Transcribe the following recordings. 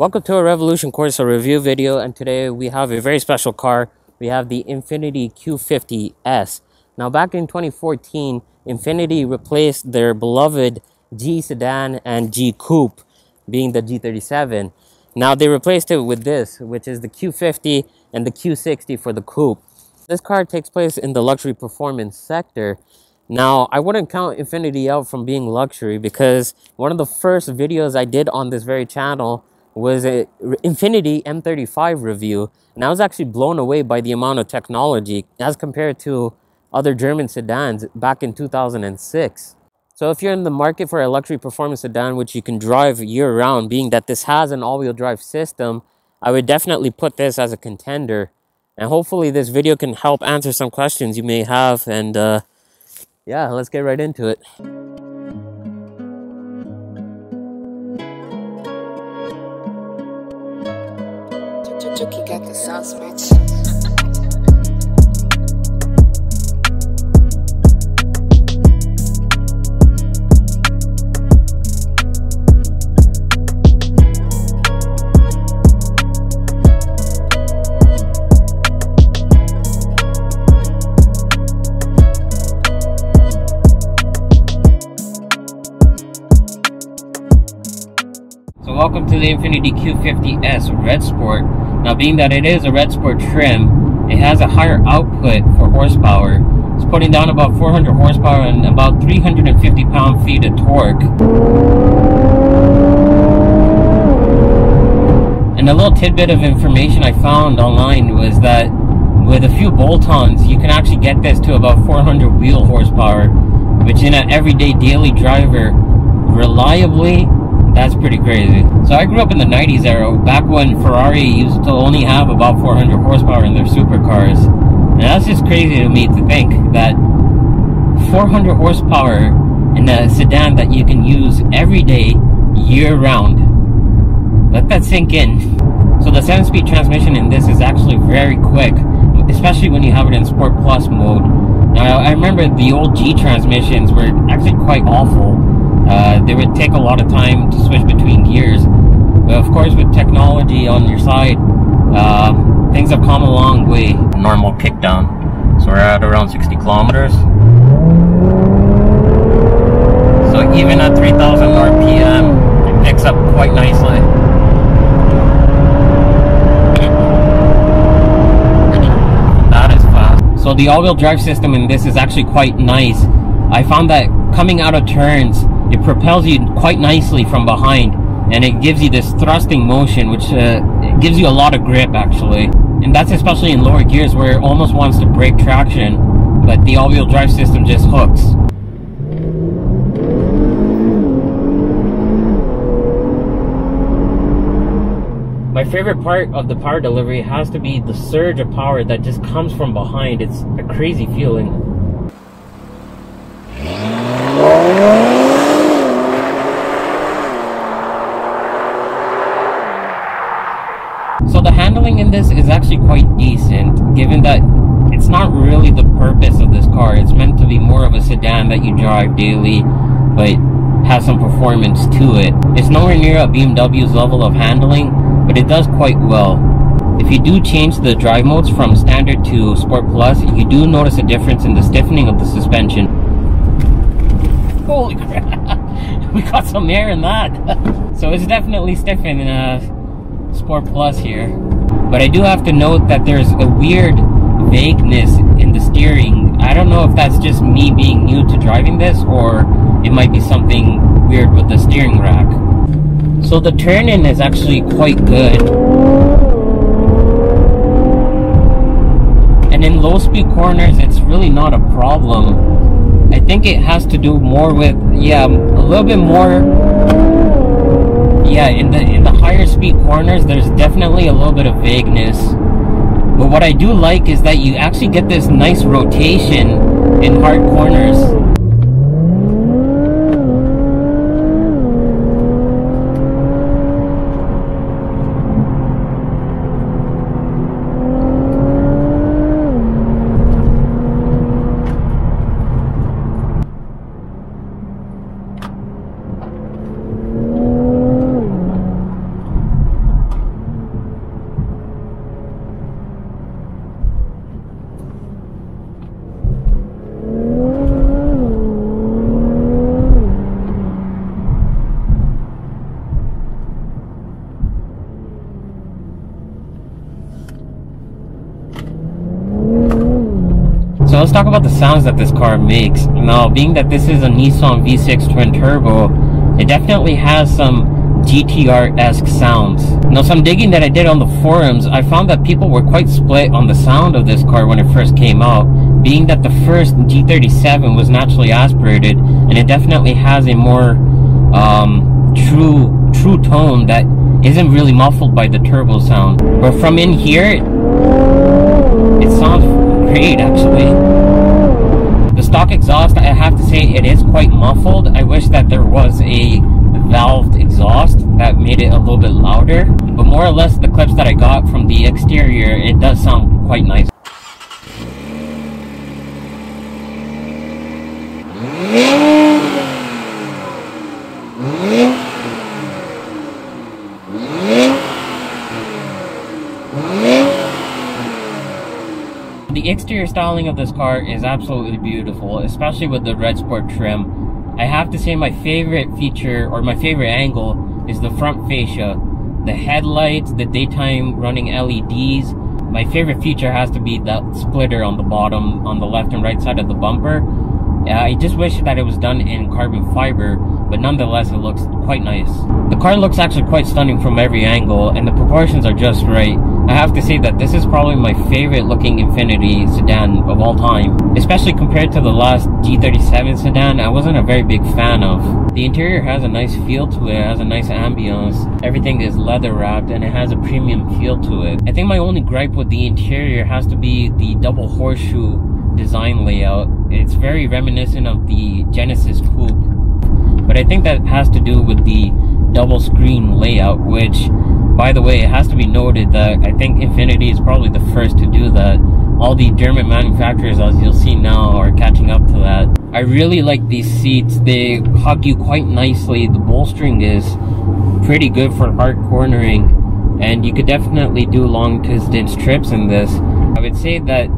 Welcome to a Revolution Corsa review video, and today we have a very special car. We have the Infiniti Q50 S. Now, back in 2014, Infiniti replaced their beloved G sedan and G coupe, being the G37. Now they replaced it with this, which is the Q50 and the Q60 for the coupe. This car takes place in the luxury performance sector. Now, I wouldn't count Infiniti out from being luxury, because one of the first videos I did on this very channel was a Infiniti M35 review, and I was actually blown away by the amount of technology as compared to other German sedans back in 2006. So if you're in the market for a luxury performance sedan which you can drive year-round, being that this has an all-wheel drive system, I would definitely put this as a contender. And hopefully this video can help answer some questions you may have, and yeah, let's get right into it. Chuki got the sauce, bitch. So welcome to the Infiniti Q50 S Red Sport. Now, being that it is a Red Sport trim, it has a higher output for horsepower. It's putting down about 400 horsepower and about 350 pound-feet of torque. And a little tidbit of information I found online was that with a few bolt-ons, you can actually get this to about 400 wheel horsepower, which in an everyday daily driver, reliably, that's pretty crazy. So I grew up in the 90s era, back when Ferrari used to only have about 400 horsepower in their supercars. And that's just crazy to me to think that 400 horsepower in a sedan that you can use every day, year-round. Let that sink in. So the 7-speed transmission in this is actually very quick, especially when you have it in Sport Plus mode. Now, I remember the old G transmissions were actually quite awful. They would take a lot of time to switch between gears. But of course, with technology on your side, things have come a long way. Normal kickdown. So we're at around 60 kilometers. So even at 3,000 RPM, it picks up quite nicely. That is fast. So the all-wheel drive system in this is actually quite nice. I found that coming out of turns, it propels you quite nicely from behind, and it gives you this thrusting motion, which it gives you a lot of grip actually. And that's especially in lower gears where it almost wants to break traction, but the all-wheel drive system just hooks. My favorite part of the power delivery has to be the surge of power that just comes from behind. It's a crazy feeling. So the handling in this is actually quite decent, given that it's not really the purpose of this car. It's meant to be more of a sedan that you drive daily, but has some performance to it. It's nowhere near a BMW's level of handling, but it does quite well. If you do change the drive modes from standard to Sport Plus, you do notice a difference in the stiffening of the suspension. Holy crap! We got some air in that! So it's definitely stiffened in Sport Plus here, but I do have to note that there's a weird vagueness in the steering. I don't know if that's just me being new to driving this, or it might be something weird with the steering rack. So the turn-in is actually quite good, and in low-speed corners it's really not a problem. I think it has to do more with, yeah, a little bit more. Yeah, in the higher speed corners, there's definitely a little bit of vagueness. But what I do like is that you actually get this nice rotation in hard corners. let's talk about the sounds that this car makes. Now, being that this is a Nissan V6 twin turbo, it definitely has some GTR-esque sounds. Now, some digging that I did on the forums, I found that people were quite split on the sound of this car when it first came out, being that the first G37 was naturally aspirated, and it definitely has a more true tone that isn't really muffled by the turbo sound. But from in here, it sounds great actually. The stock exhaust, I have to say, it is quite muffled. I wish that there was a valved exhaust that made it a little bit louder, but more or less the clips that I got from the exterior, it does sound quite nice. The exterior styling of this car is absolutely beautiful, especially with the Red Sport trim. I have to say my favorite feature, or my favorite angle, is the front fascia. The headlights, the daytime running LEDs. My favorite feature has to be that splitter on the bottom, on the left and right side of the bumper. I just wish that it was done in carbon fiber, but nonetheless it looks quite nice. The car looks actually quite stunning from every angle, and the proportions are just right. I have to say that this is probably my favorite looking Infiniti sedan of all time, especially compared to the last G37 sedan. I wasn't a very big fan of. The interior has a nice feel to it, it has a nice ambience, everything is leather wrapped, and it has a premium feel to it. I think my only gripe with the interior has to be the double horseshoe design layout. It's very reminiscent of the Genesis Coupe, but I think that has to do with the double screen layout, which, by the way, it has to be noted that I think Infiniti is probably the first to do that. All the German manufacturers, as you'll see now, are catching up to that. I really like these seats. They hug you quite nicely. The bolstering is pretty good for hard cornering, and you could definitely do long distance trips in this. I would say that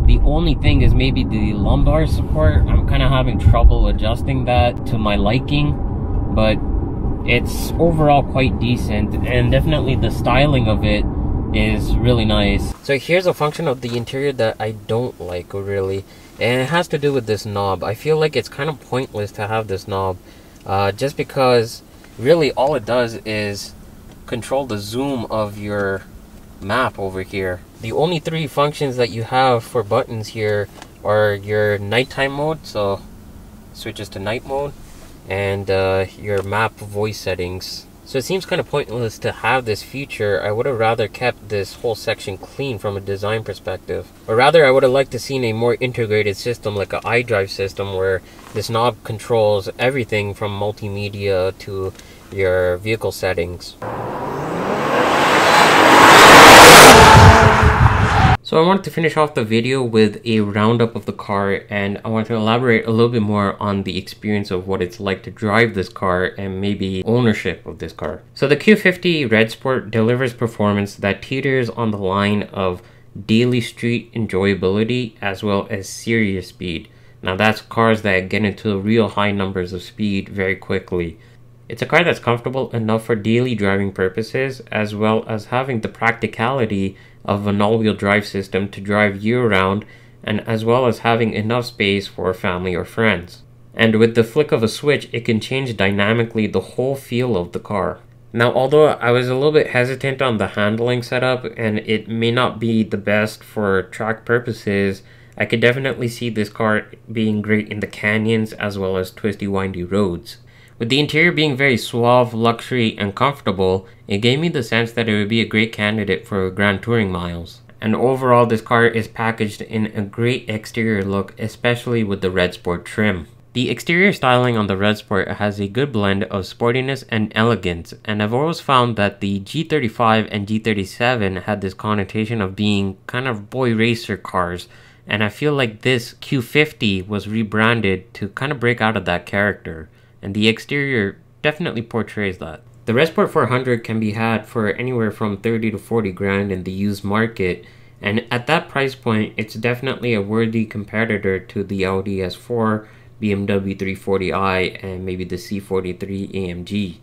the only thing is maybe the lumbar support. I'm kind of having trouble adjusting that to my liking, but it's overall quite decent, and definitely the styling of it is really nice. So here's a function of the interior that I don't like really, and it has to do with this knob. I feel like it's kind of pointless to have this knob, just because really all it does is control the zoom of your map over here. The only three functions that you have for buttons here are your nighttime mode, so switches to night mode, and your map voice settings. So it seems kind of pointless to have this feature. I would have rather kept this whole section clean from a design perspective, or rather I would have liked to seen a more integrated system like an iDrive system, where this knob controls everything from multimedia to your vehicle settings. So I wanted to finish off the video with a roundup of the car, and I want to elaborate a little bit more on the experience of what it's like to drive this car and maybe ownership of this car. So the Q50 Red Sport delivers performance that teeters on the line of daily street enjoyability as well as serious speed. Now that's cars that get into real high numbers of speed very quickly. It's a car that's comfortable enough for daily driving purposes, as well as having the practicality of an all-wheel drive system to drive year-round, and as well as having enough space for family or friends. And with the flick of a switch, it can change dynamically the whole feel of the car. Now, although I was a little bit hesitant on the handling setup, and it may not be the best for track purposes, I could definitely see this car being great in the canyons as well as twisty, windy roads. With the interior being very suave, luxury, and comfortable, it gave me the sense that it would be a great candidate for grand touring miles. And overall, this car is packaged in a great exterior look, especially with the Red Sport trim. The exterior styling on the Red Sport has a good blend of sportiness and elegance, and I've always found that the G35 and G37 had this connotation of being kind of boy racer cars, and I feel like this Q50 was rebranded to kind of break out of that character. And the exterior definitely portrays that. The Red Sport 400 can be had for anywhere from 30 to 40 grand in the used market, and at that price point, it's definitely a worthy competitor to the Audi S4, BMW 340i, and maybe the C43 AMG.